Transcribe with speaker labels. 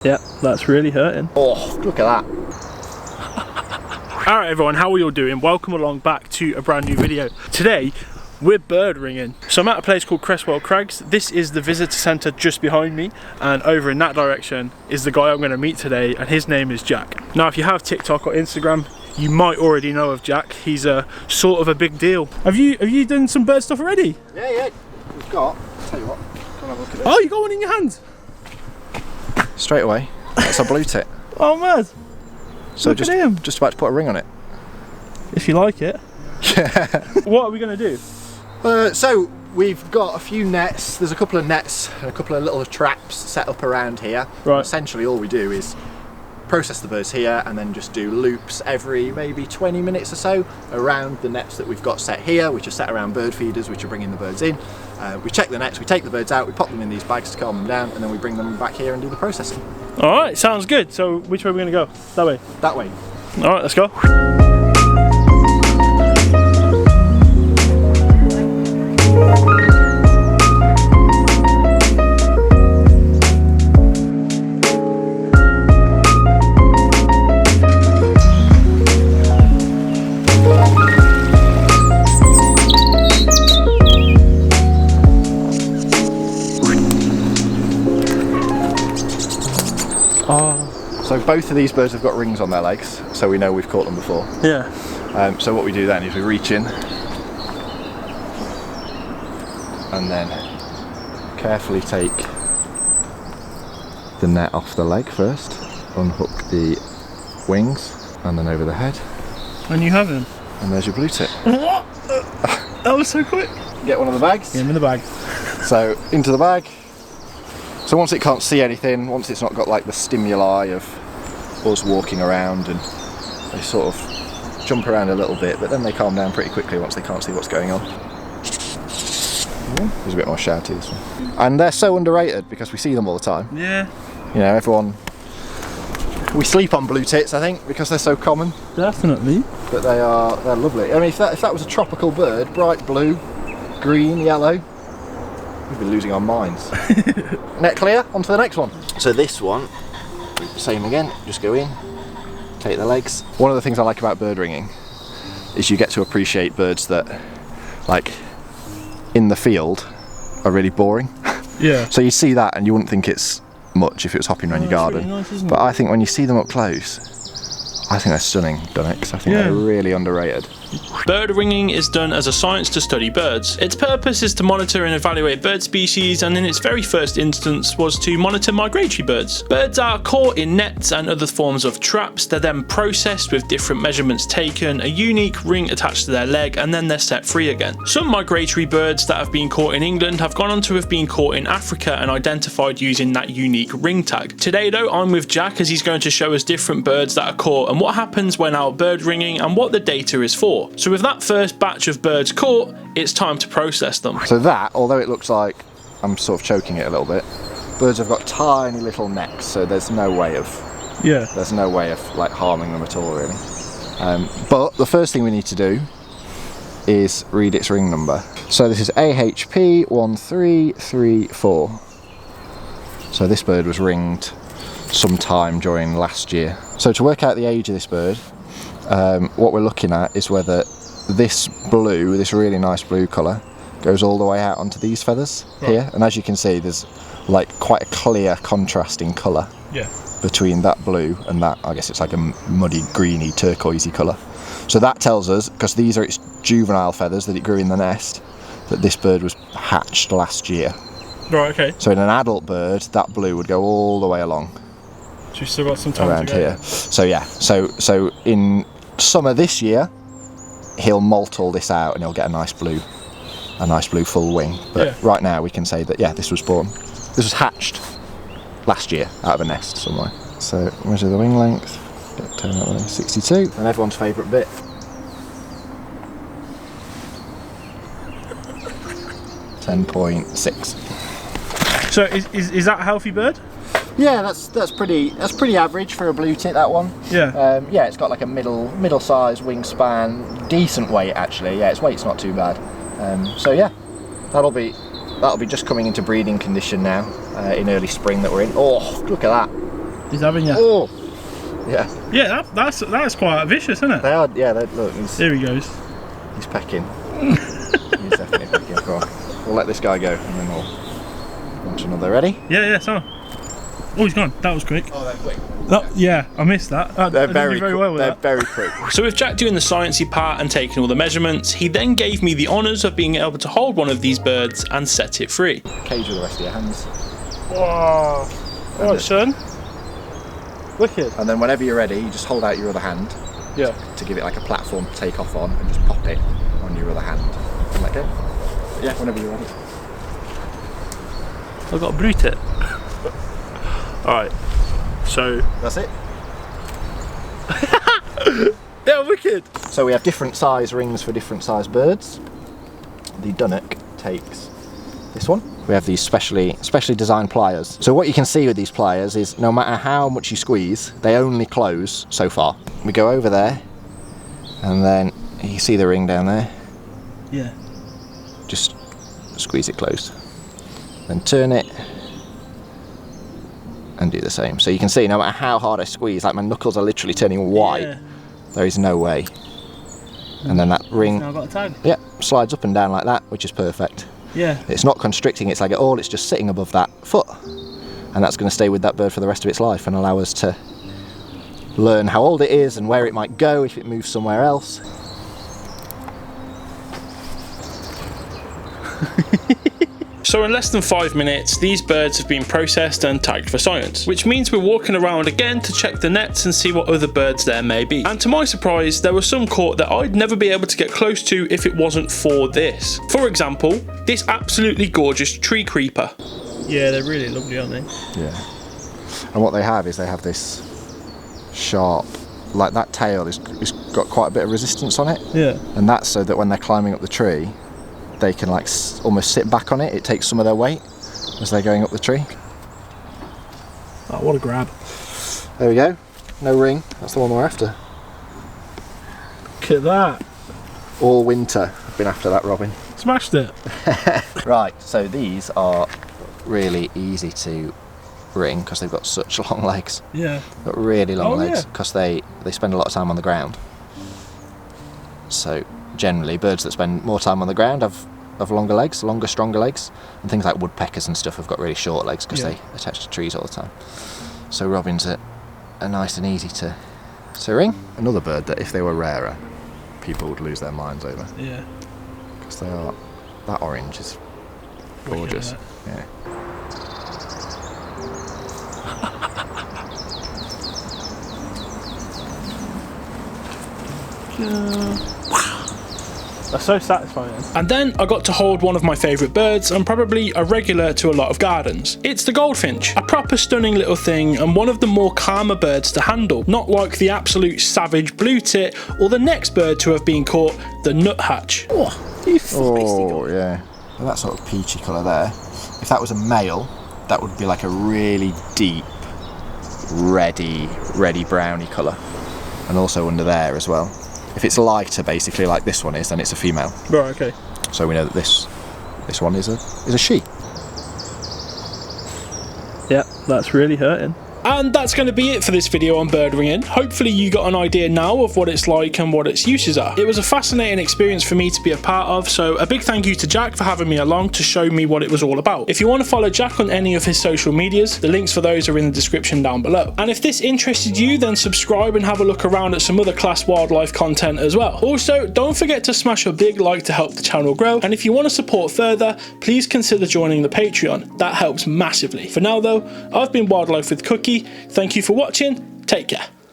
Speaker 1: Yeah, that's really hurting.
Speaker 2: Oh, look at that.
Speaker 1: Alright everyone, how are you all doing? Welcome along back to a brand new video. Today, we're bird ringing. So I'm at a place called Cresswell Crags. This is the visitor centre just behind me, and over in that direction is the guy I'm going to meet today, and his name is Jack. Now if you have TikTok or Instagram, you might already know of Jack. He's a sort of a big deal. Have you done some bird stuff already?
Speaker 2: Yeah. We've got, I'll tell you what, come have a look at this.
Speaker 1: Oh, you got one in your hand?
Speaker 2: Straight away, that's a blue tit.
Speaker 1: Oh mad.
Speaker 2: So
Speaker 1: Look at him.
Speaker 2: just about to put a ring on it.
Speaker 1: If you like it.
Speaker 2: Yeah.
Speaker 1: What are we going to do?
Speaker 2: So we've got a few nets. There's a couple of nets and a couple of little traps set up around here.
Speaker 1: Right.
Speaker 2: Essentially all we do is process the birds here and then just do loops every maybe 20 minutes or so around the nets that we've got set here, which are set around bird feeders, which are bringing the birds in. We check the nets, we take the birds out, we pop them in these bags to calm them down, and then we bring them back here and do the processing.
Speaker 1: Alright, sounds good. So which way are we going to go? That way?
Speaker 2: That way.
Speaker 1: Alright, let's go.
Speaker 2: So both of these birds have got rings on their legs, so we know we've caught them before.
Speaker 1: Yeah.
Speaker 2: So what we do then is we reach in and then carefully take the net off the leg first, unhook the wings and then over the head.
Speaker 1: And you have him.
Speaker 2: And there's your blue tit.
Speaker 1: What? That was so quick.
Speaker 2: Get one of the bags.
Speaker 1: Get him in the bag.
Speaker 2: So into the bag. So once it can't see anything, once it's not got like the stimuli of us walking around, and they sort of jump around a little bit, but then they calm down pretty quickly once they can't see what's going on. There's a bit more shouty this one. And they're so underrated because we see them all the time.
Speaker 1: Yeah.
Speaker 2: You know, everyone, we sleep on blue tits I think because they're so common.
Speaker 1: Definitely.
Speaker 2: But they're lovely. I mean if that was a tropical bird, bright blue, green, yellow, we'd be losing our minds. Net clear, on to the next one. So this one, same again, just go in, take the legs. One of the things I like about bird ringing is you get to appreciate birds that, like, in the field are really boring.
Speaker 1: Yeah.
Speaker 2: So you see that and you wouldn't think it's much if it was hopping around your garden.
Speaker 1: Really nice,
Speaker 2: but I think when you see them up close, I think they're stunning, Dunnix. I think they're really underrated.
Speaker 3: Bird ringing is done as a science to study birds. Its purpose is to monitor and evaluate bird species, and in its very first instance was to monitor migratory birds. Birds are caught in nets and other forms of traps. They're then processed with different measurements taken, a unique ring attached to their leg, and then they're set free again. Some migratory birds that have been caught in England have gone on to have been caught in Africa and identified using that unique ring tag. Today though, I'm with Jack as he's going to show us different birds that are caught and what happens when out bird ringing and what the data is for. So with that first batch of birds caught, it's time to process them.
Speaker 2: So that, although it looks like I'm sort of choking it a little bit, birds have got tiny little necks, so there's no way of like harming them at all really. But the first thing we need to do is read its ring number. So this is AHP 1334. So this bird was ringed sometime during last year. So to work out the age of this bird, what we're looking at is whether this blue, this really nice blue colour, goes all the way out onto these feathers here. And as you can see, there's like quite a clear contrasting colour between that blue and that. I guess it's like a muddy, greeny, turquoisey colour. So that tells us, because these are its juvenile feathers that it grew in the nest, that this bird was hatched last year.
Speaker 1: Right, okay.
Speaker 2: So in an adult bird, that blue would go all the way along.
Speaker 1: So you've still got some time
Speaker 2: around
Speaker 1: to go.
Speaker 2: here. So yeah, so in summer this year, he'll molt all this out and he'll get a nice blue full wing. But right now we can say that this was hatched last year out of a nest somewhere. So measure the wing length, turn that way, 62. And everyone's favourite bit. .6.
Speaker 1: So is that a healthy bird?
Speaker 2: Yeah, that's pretty average for a blue tit, that one.
Speaker 1: Yeah.
Speaker 2: Yeah, it's got like a middle sized wingspan, decent weight actually. Yeah, its weight's not too bad. So yeah, that'll be just coming into breeding condition now in early spring that we're in. Oh, look at that!
Speaker 1: He's having you.
Speaker 2: Oh! Yeah.
Speaker 1: Yeah, that's quite vicious, isn't it?
Speaker 2: They are, yeah, look.
Speaker 1: Here he goes.
Speaker 2: He's pecking. He's definitely pecking. Go on. We'll let this guy go and then we'll launch another. Ready?
Speaker 1: Yeah, so. Oh, he's gone. That was quick.
Speaker 2: Oh, they're quick.
Speaker 1: Yeah, I missed that.
Speaker 2: They're very
Speaker 1: well with
Speaker 2: They're
Speaker 1: that.
Speaker 2: very quick.
Speaker 3: So with Jack doing the sciencey part and taking all the measurements, he then gave me the honours of being able to hold one of these birds and set it free.
Speaker 2: Cage with the rest of your hands.
Speaker 1: Wow. Alright, son. Wicked.
Speaker 2: And then whenever you're ready, you just hold out your other hand.
Speaker 1: Yeah.
Speaker 2: To give it like a platform to take off on, and just pop it on your other hand and let go. Yeah, whenever you're ready.
Speaker 1: I've got to brute it. Alright, so.
Speaker 2: That's it.
Speaker 1: Yeah, wicked.
Speaker 2: So we have different size rings for different size birds. The Dunnock takes this one. We have these specially designed pliers. So what you can see with these pliers is no matter how much you squeeze, they only close so far. We go over there, and then you see the ring down there.
Speaker 1: Yeah.
Speaker 2: Just squeeze it closed. Then turn it and do the same. So you can see no matter how hard I squeeze, like my knuckles are literally turning white. Yeah. There is no way. And then that ring,
Speaker 1: now got a tag.
Speaker 2: Yeah, slides up and down like that, which is perfect.
Speaker 1: Yeah.
Speaker 2: It's not constricting, it's like it's just sitting above that foot. And that's going to stay with that bird for the rest of its life and allow us to learn how old it is and where it might go if it moves somewhere else.
Speaker 3: So in less than 5 minutes, these birds have been processed and tagged for science, which means we're walking around again to check the nets and see what other birds there may be. And to my surprise, there were some caught that I'd never be able to get close to if it wasn't for this. For example, this absolutely gorgeous tree creeper.
Speaker 1: Yeah, they're really lovely, aren't they?
Speaker 2: Yeah. And what they have is they have this sharp, like that tail is got quite a bit of resistance on it.
Speaker 1: Yeah.
Speaker 2: And that's so that when they're climbing up the tree, they can like almost sit back on it. It takes some of their weight as they're going up the tree.
Speaker 1: Oh, what a grab.
Speaker 2: There we go. No ring. That's the one we're after.
Speaker 1: Look at that.
Speaker 2: All winter I've been after that robin.
Speaker 1: Smashed it.
Speaker 2: Right, so these are really easy to ring because they've got such long legs.
Speaker 1: Yeah.
Speaker 2: They've got really long legs
Speaker 1: yeah.
Speaker 2: because they spend a lot of time on the ground. So generally birds that spend more time on the ground have longer legs, stronger legs, and things like woodpeckers and stuff have got really short legs because they attach to trees all the time. So robins are nice and easy to ring. Another bird that if they were rarer, people would lose their minds over.
Speaker 1: Yeah.
Speaker 2: Because that orange is gorgeous. Yeah.
Speaker 1: That's so satisfying.
Speaker 3: And then I got to hold one of my favourite birds and probably a regular to a lot of gardens. It's the goldfinch, a proper stunning little thing and one of the more calmer birds to handle, not like the absolute savage blue tit or the next bird to have been caught, the nuthatch.
Speaker 1: Oh,
Speaker 2: yeah. Well, that sort of peachy colour there. If that was a male, that would be like a really deep, reddy browny colour. And also under there as well. If it's lighter, basically, like this one is, then it's a female.
Speaker 1: Right, okay.
Speaker 2: So we know that this one is a she.
Speaker 1: Yeah, that's really hurting.
Speaker 3: And that's going to be it for this video on bird ringing. Hopefully you got an idea now of what it's like and what its uses are. It was a fascinating experience for me to be a part of, so a big thank you to Jack for having me along to show me what it was all about. If you want to follow Jack on any of his social medias, the links for those are in the description down below. And if this interested you, then subscribe and have a look around at some other class wildlife content as well. Also, don't forget to smash a big like to help the channel grow, and if you want to support further, please consider joining the Patreon. That helps massively. For now though, I've been Wildlife with Cookie. Thank you for watching. Take care.